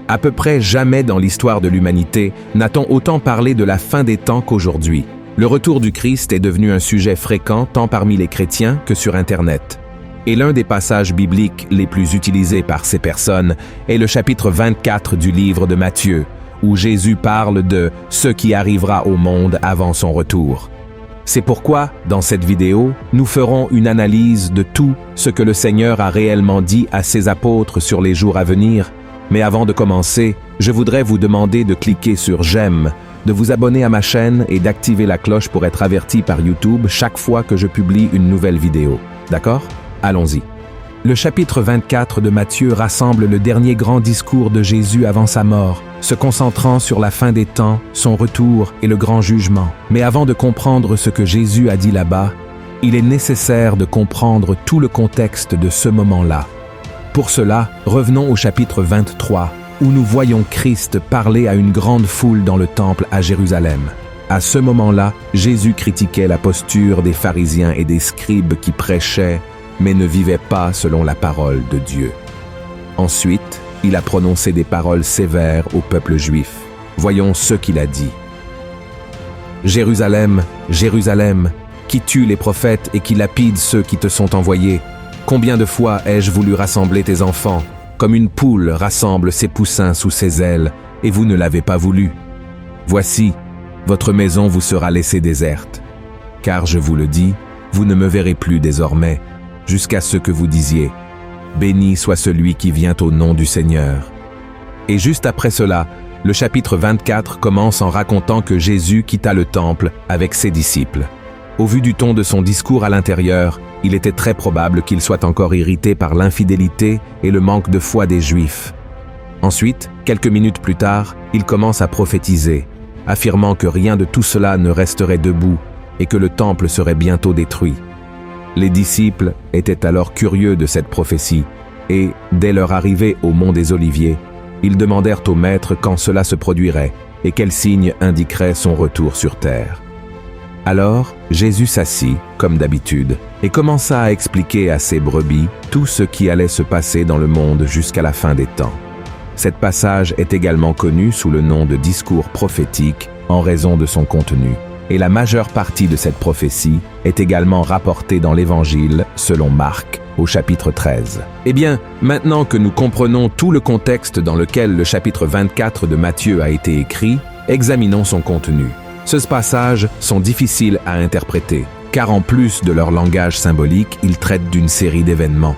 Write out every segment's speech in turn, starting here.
À peu près jamais dans l'histoire de l'humanité n'a-t-on autant parlé de la fin des temps qu'aujourd'hui. Le retour du Christ est devenu un sujet fréquent tant parmi les chrétiens que sur Internet. Et l'un des passages bibliques les plus utilisés par ces personnes est le chapitre 24 du livre de Matthieu, où Jésus parle de ce qui arrivera au monde avant son retour. C'est pourquoi, dans cette vidéo, nous ferons une analyse de tout ce que le Seigneur a réellement dit à ses apôtres sur les jours à venir. Mais avant de commencer, je voudrais vous demander de cliquer sur « J'aime », de vous abonner à ma chaîne et d'activer la cloche pour être averti par YouTube chaque fois que je publie une nouvelle vidéo. D'accord? Allons-y. Le chapitre 24 de Matthieu rassemble le dernier grand discours de Jésus avant sa mort, se concentrant sur la fin des temps, son retour et le grand jugement. Mais avant de comprendre ce que Jésus a dit là-bas, il est nécessaire de comprendre tout le contexte de ce moment-là. Pour cela, revenons au chapitre 23, où nous voyons Christ parler à une grande foule dans le temple à Jérusalem. À ce moment-là, Jésus critiquait la posture des pharisiens et des scribes qui prêchaient, mais ne vivaient pas selon la parole de Dieu. Ensuite, il a prononcé des paroles sévères au peuple juif. Voyons ce qu'il a dit. « Jérusalem, Jérusalem, qui tue les prophètes et qui lapide ceux qui te sont envoyés. Combien de fois ai-je voulu rassembler tes enfants, comme une poule rassemble ses poussins sous ses ailes, et vous ne l'avez pas voulu. Voici, votre maison vous sera laissée déserte. Car je vous le dis, vous ne me verrez plus désormais, jusqu'à ce que vous disiez, « Béni soit celui qui vient au nom du Seigneur. » Et juste après cela, le chapitre 24 commence en racontant que Jésus quitta le temple avec ses disciples. Au vu du ton de son discours à l'intérieur, il était très probable qu'il soit encore irrité par l'infidélité et le manque de foi des Juifs. Ensuite, quelques minutes plus tard, il commence à prophétiser, affirmant que rien de tout cela ne resterait debout et que le temple serait bientôt détruit. Les disciples étaient alors curieux de cette prophétie et, dès leur arrivée au mont des Oliviers, ils demandèrent au Maître quand cela se produirait et quel signe indiquerait son retour sur terre. Alors, Jésus s'assit, comme d'habitude, et commença à expliquer à ses brebis tout ce qui allait se passer dans le monde jusqu'à la fin des temps. Cet passage est également connu sous le nom de discours prophétique en raison de son contenu, et la majeure partie de cette prophétie est également rapportée dans l'Évangile selon Marc, au chapitre 13. Eh bien, maintenant que nous comprenons tout le contexte dans lequel le chapitre 24 de Matthieu a été écrit, examinons son contenu. Ces passages sont difficiles à interpréter, car en plus de leur langage symbolique, ils traitent d'une série d'événements.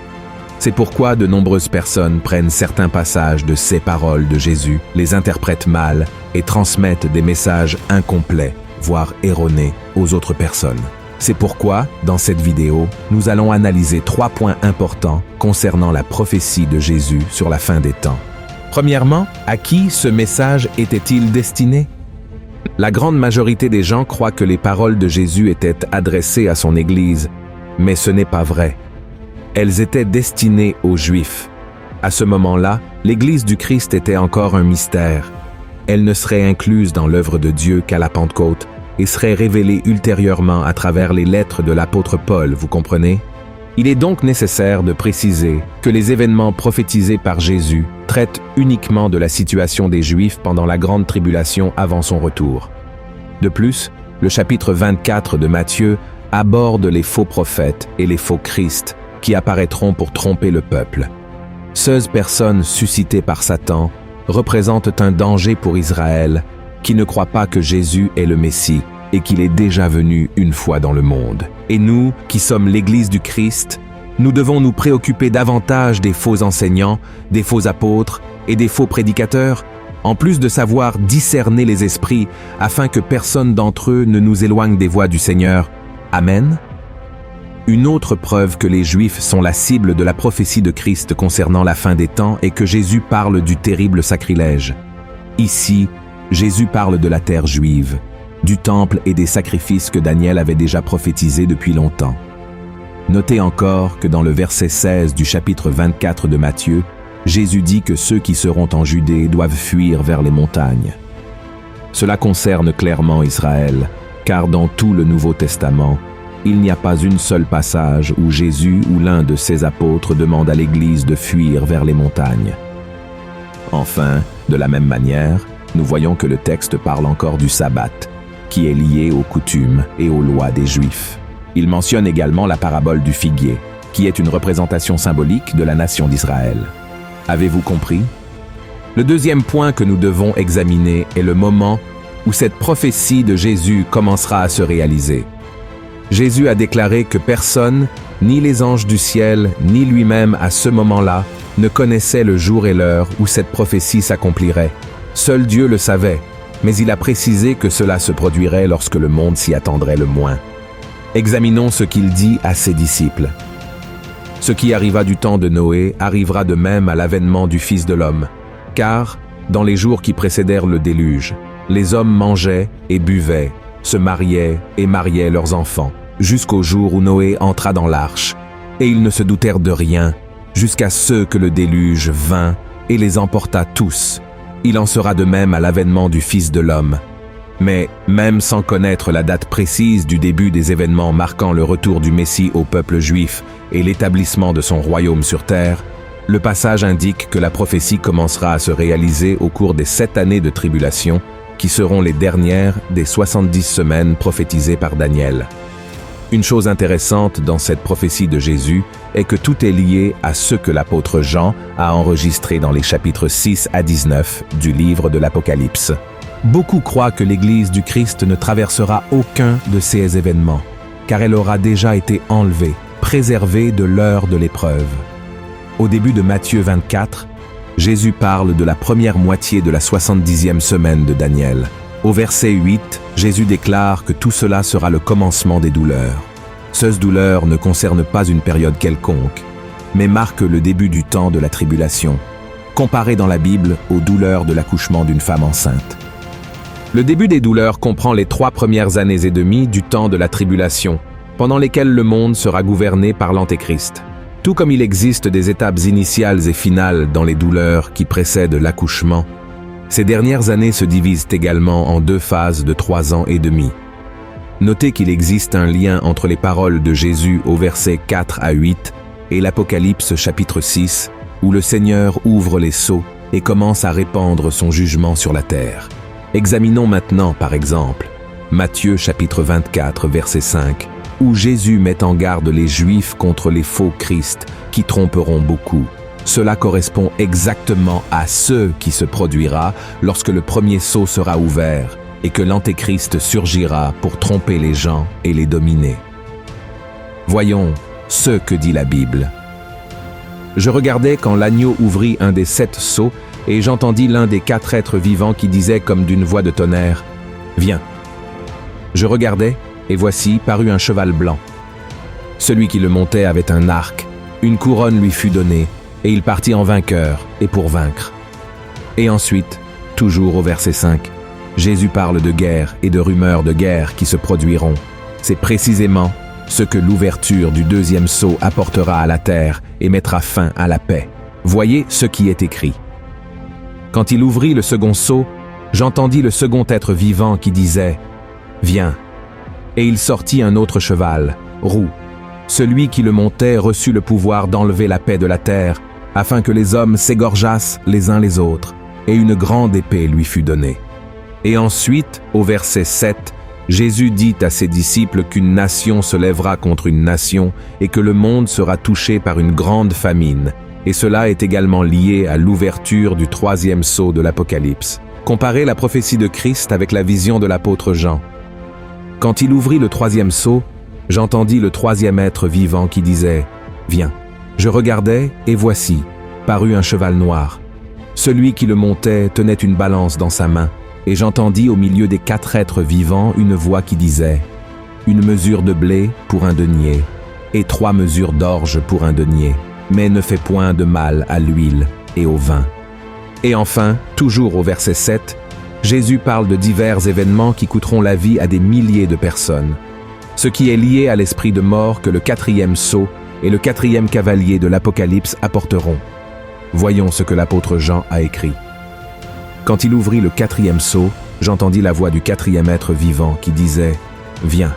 C'est pourquoi de nombreuses personnes prennent certains passages de ces paroles de Jésus, les interprètent mal et transmettent des messages incomplets, voire erronés, aux autres personnes. C'est pourquoi, dans cette vidéo, nous allons analyser 3 points importants concernant la prophétie de Jésus sur la fin des temps. Premièrement, à qui ce message était-il destiné? La grande majorité des gens croient que les paroles de Jésus étaient adressées à son Église, mais ce n'est pas vrai. Elles étaient destinées aux Juifs. À ce moment-là, l'Église du Christ était encore un mystère. Elle ne serait incluse dans l'œuvre de Dieu qu'à la Pentecôte et serait révélée ultérieurement à travers les lettres de l'apôtre Paul, vous comprenez? Il est donc nécessaire de préciser que les événements prophétisés par Jésus traitent uniquement de la situation des Juifs pendant la grande tribulation avant son retour. De plus, le chapitre 24 de Matthieu aborde les faux prophètes et les faux Christ qui apparaîtront pour tromper le peuple. Ces personnes suscitées par Satan représentent un danger pour Israël qui ne croit pas que Jésus est le Messie et qu'il est déjà venu une fois dans le monde. Et nous, qui sommes l'Église du Christ, nous devons nous préoccuper davantage des faux enseignants, des faux apôtres et des faux prédicateurs, en plus de savoir discerner les esprits afin que personne d'entre eux ne nous éloigne des voies du Seigneur. Amen. Une autre preuve que les Juifs sont la cible de la prophétie de Christ concernant la fin des temps est que Jésus parle du terrible sacrilège. Ici, Jésus parle de la terre juive, du temple et des sacrifices que Daniel avait déjà prophétisés depuis longtemps. Notez encore que dans le verset 16 du chapitre 24 de Matthieu, Jésus dit que ceux qui seront en Judée doivent fuir vers les montagnes. Cela concerne clairement Israël, car dans tout le Nouveau Testament, il n'y a pas une seule passage où Jésus ou l'un de ses apôtres demande à l'Église de fuir vers les montagnes. Enfin, de la même manière, nous voyons que le texte parle encore du sabbat, qui est lié aux coutumes et aux lois des Juifs. Il mentionne également la parabole du figuier, qui est une représentation symbolique de la nation d'Israël. Avez-vous compris? Le deuxième point que nous devons examiner est le moment où cette prophétie de Jésus commencera à se réaliser. Jésus a déclaré que personne, ni les anges du ciel, ni lui-même à ce moment-là, ne connaissait le jour et l'heure où cette prophétie s'accomplirait. Seul Dieu le savait, mais il a précisé que cela se produirait lorsque le monde s'y attendrait le moins. Examinons ce qu'il dit à ses disciples. Ce qui arriva du temps de Noé arrivera de même à l'avènement du Fils de l'homme. Car, dans les jours qui précédèrent le déluge, les hommes mangeaient et buvaient, se mariaient et mariaient leurs enfants, jusqu'au jour où Noé entra dans l'arche. Et ils ne se doutèrent de rien, jusqu'à ce que le déluge vint et les emporta tous. Il en sera de même à l'avènement du Fils de l'homme. Mais, même sans connaître la date précise du début des événements marquant le retour du Messie au peuple juif et l'établissement de son royaume sur terre, le passage indique que la prophétie commencera à se réaliser au cours des 7 années de tribulation, qui seront les dernières des 70 semaines prophétisées par Daniel. Une chose intéressante dans cette prophétie de Jésus est que tout est lié à ce que l'apôtre Jean a enregistré dans les chapitres 6 à 19 du livre de l'Apocalypse. Beaucoup croient que l'Église du Christ ne traversera aucun de ces événements, car elle aura déjà été enlevée, préservée de l'heure de l'épreuve. Au début de Matthieu 24, Jésus parle de la première moitié de la 70e semaine de Daniel. Au verset 8, Jésus déclare que tout cela sera le commencement des douleurs. Ces douleurs ne concernent pas une période quelconque, mais marquent le début du temps de la tribulation, comparé dans la Bible aux douleurs de l'accouchement d'une femme enceinte. Le début des douleurs comprend les 3 premières années et demie du temps de la tribulation, pendant lesquelles le monde sera gouverné par l'Antéchrist. Tout comme il existe des étapes initiales et finales dans les douleurs qui précèdent l'accouchement, ces dernières années se divisent également en 2 phases de 3 ans et demi. Notez qu'il existe un lien entre les paroles de Jésus au verset 4 à 8 et l'Apocalypse chapitre 6, où le Seigneur ouvre les sceaux et commence à répandre son jugement sur la terre. Examinons maintenant, par exemple, Matthieu chapitre 24, verset 5, où Jésus met en garde les Juifs contre les faux Christ qui tromperont beaucoup. Cela correspond exactement à ce qui se produira lorsque le premier sceau sera ouvert et que l'Antéchrist surgira pour tromper les gens et les dominer. Voyons ce que dit la Bible. Je regardais quand l'agneau ouvrit un des 7 sceaux et j'entendis l'un des 4 êtres vivants qui disait comme d'une voix de tonnerre, « Viens !» Je regardais et voici parut un cheval blanc. Celui qui le montait avait un arc, une couronne lui fut donnée, et il partit en vainqueur et pour vaincre. Et ensuite, toujours au verset 5, Jésus parle de guerre et de rumeurs de guerre qui se produiront. C'est précisément ce que l'ouverture du 2e sceau apportera à la terre et mettra fin à la paix. Voyez ce qui est écrit. Quand il ouvrit le second sceau, j'entendis le second être vivant qui disait « Viens !» Et il sortit un autre cheval, roux. Celui qui le montait reçut le pouvoir d'enlever la paix de la terre, afin que les hommes s'égorgeassent les uns les autres, et une grande épée lui fut donnée. Et ensuite, au verset 7, Jésus dit à ses disciples qu'une nation se lèvera contre une nation et que le monde sera touché par une grande famine, et cela est également lié à l'ouverture du 3e sceau de l'Apocalypse. Comparez la prophétie de Christ avec la vision de l'apôtre Jean. Quand il ouvrit le 3e sceau, j'entendis le 3e être vivant qui disait « Viens !» Je regardai, et voici, parut un cheval noir. Celui qui le montait tenait une balance dans sa main, et j'entendis au milieu des 4 êtres vivants une voix qui disait « Une mesure de blé pour un denier, et 3 mesures d'orge pour un denier, mais ne fais point de mal à l'huile et au vin. » Et enfin, toujours au verset 7, Jésus parle de divers événements qui coûteront la vie à des milliers de personnes, ce qui est lié à l'esprit de mort que le 4e sceau et le 4e cavalier de l'Apocalypse apporteront. Voyons ce que l'apôtre Jean a écrit. Quand il ouvrit le 4e sceau, j'entendis la voix du 4e être vivant qui disait « Viens !»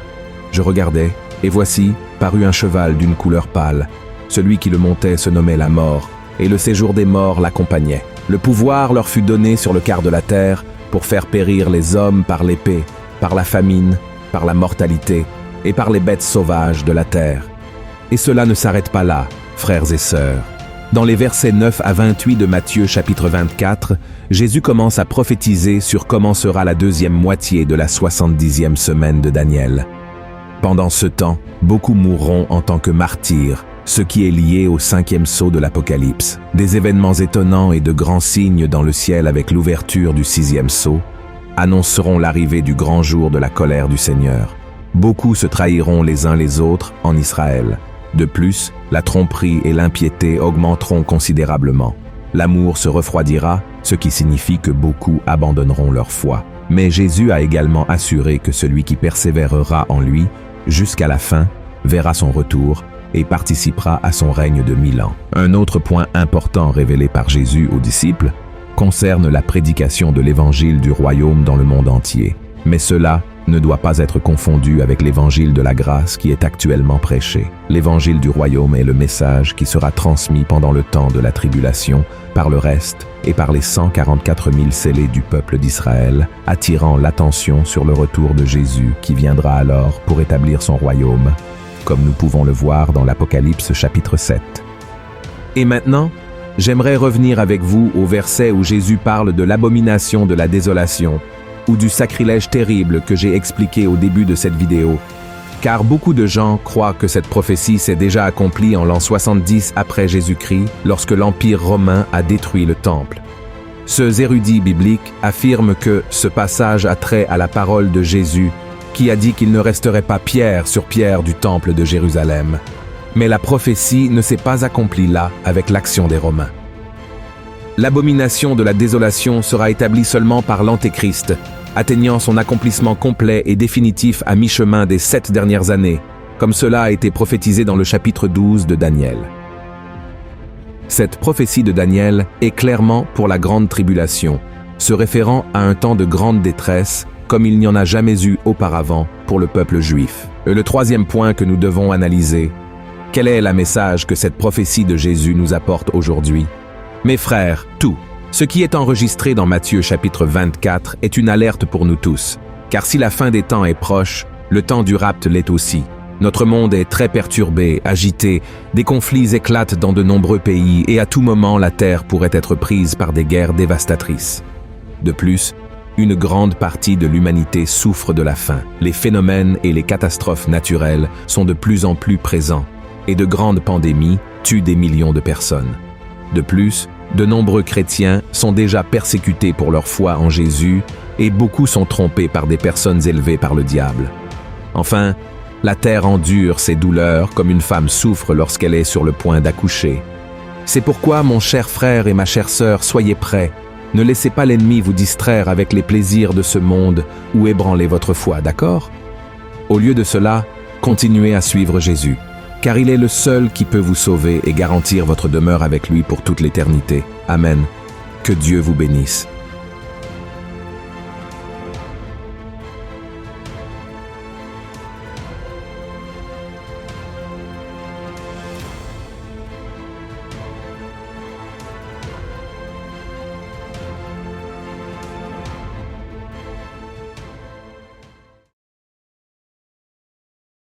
Je regardai, et voici, parut un cheval d'une couleur pâle. Celui qui le montait se nommait la mort, et le séjour des morts l'accompagnait. Le pouvoir leur fut donné sur le quart de la terre pour faire périr les hommes par l'épée, par la famine, par la mortalité et par les bêtes sauvages de la terre. Et cela ne s'arrête pas là, frères et sœurs. Dans les versets 9 à 28 de Matthieu chapitre 24, Jésus commence à prophétiser sur comment sera la deuxième moitié de la 70e semaine de Daniel. Pendant ce temps, beaucoup mourront en tant que martyrs, ce qui est lié au 5e sceau de l'Apocalypse. Des événements étonnants et de grands signes dans le ciel avec l'ouverture du 6e sceau annonceront l'arrivée du grand jour de la colère du Seigneur. Beaucoup se trahiront les uns les autres en Israël. De plus, la tromperie et l'impiété augmenteront considérablement. L'amour se refroidira, ce qui signifie que beaucoup abandonneront leur foi. Mais Jésus a également assuré que celui qui persévérera en lui jusqu'à la fin verra son retour et participera à son règne de 1000 ans. Un autre point important révélé par Jésus aux disciples concerne la prédication de l'évangile du royaume dans le monde entier. Mais cela ne doit pas être confondu avec l'évangile de la grâce qui est actuellement prêché. L'évangile du royaume est le message qui sera transmis pendant le temps de la tribulation par le reste et par les 144 000 scellés du peuple d'Israël, attirant l'attention sur le retour de Jésus qui viendra alors pour établir son royaume, comme nous pouvons le voir dans l'Apocalypse chapitre 7. Et maintenant, j'aimerais revenir avec vous au verset où Jésus parle de l'abomination de la désolation, ou du sacrilège terrible que j'ai expliqué au début de cette vidéo, car beaucoup de gens croient que cette prophétie s'est déjà accomplie en l'an 70 après Jésus-Christ, lorsque l'Empire romain a détruit le temple. Ce érudits bibliques affirment que ce passage a trait à la parole de Jésus, qui a dit qu'il ne resterait pas pierre sur pierre du temple de Jérusalem. Mais la prophétie ne s'est pas accomplie là avec l'action des Romains. L'abomination de la désolation sera établie seulement par l'Antéchrist, atteignant son accomplissement complet et définitif à mi-chemin des 7 dernières années, comme cela a été prophétisé dans le chapitre 12 de Daniel. Cette prophétie de Daniel est clairement pour la grande tribulation, se référant à un temps de grande détresse, comme il n'y en a jamais eu auparavant pour le peuple juif. Et le troisième point que nous devons analyser, quel est le message que cette prophétie de Jésus nous apporte aujourd'hui? Mes frères, tout ce qui est enregistré dans Matthieu chapitre 24 est une alerte pour nous tous, car si la fin des temps est proche, le temps du rapt l'est aussi. Notre monde est très perturbé, agité, des conflits éclatent dans de nombreux pays et à tout moment la terre pourrait être prise par des guerres dévastatrices. De plus, une grande partie de l'humanité souffre de la faim. Les phénomènes et les catastrophes naturelles sont de plus en plus présents et de grandes pandémies tuent des millions de personnes. De plus, de nombreux chrétiens sont déjà persécutés pour leur foi en Jésus et beaucoup sont trompés par des personnes élevées par le diable. Enfin, la terre endure ses douleurs comme une femme souffre lorsqu'elle est sur le point d'accoucher. C'est pourquoi, mon cher frère et ma chère sœur, soyez prêts. Ne laissez pas l'ennemi vous distraire avec les plaisirs de ce monde ou ébranler votre foi, d'accord? Au lieu de cela, continuez à suivre Jésus, car il est le seul qui peut vous sauver et garantir votre demeure avec lui pour toute l'éternité. Amen. Que Dieu vous bénisse.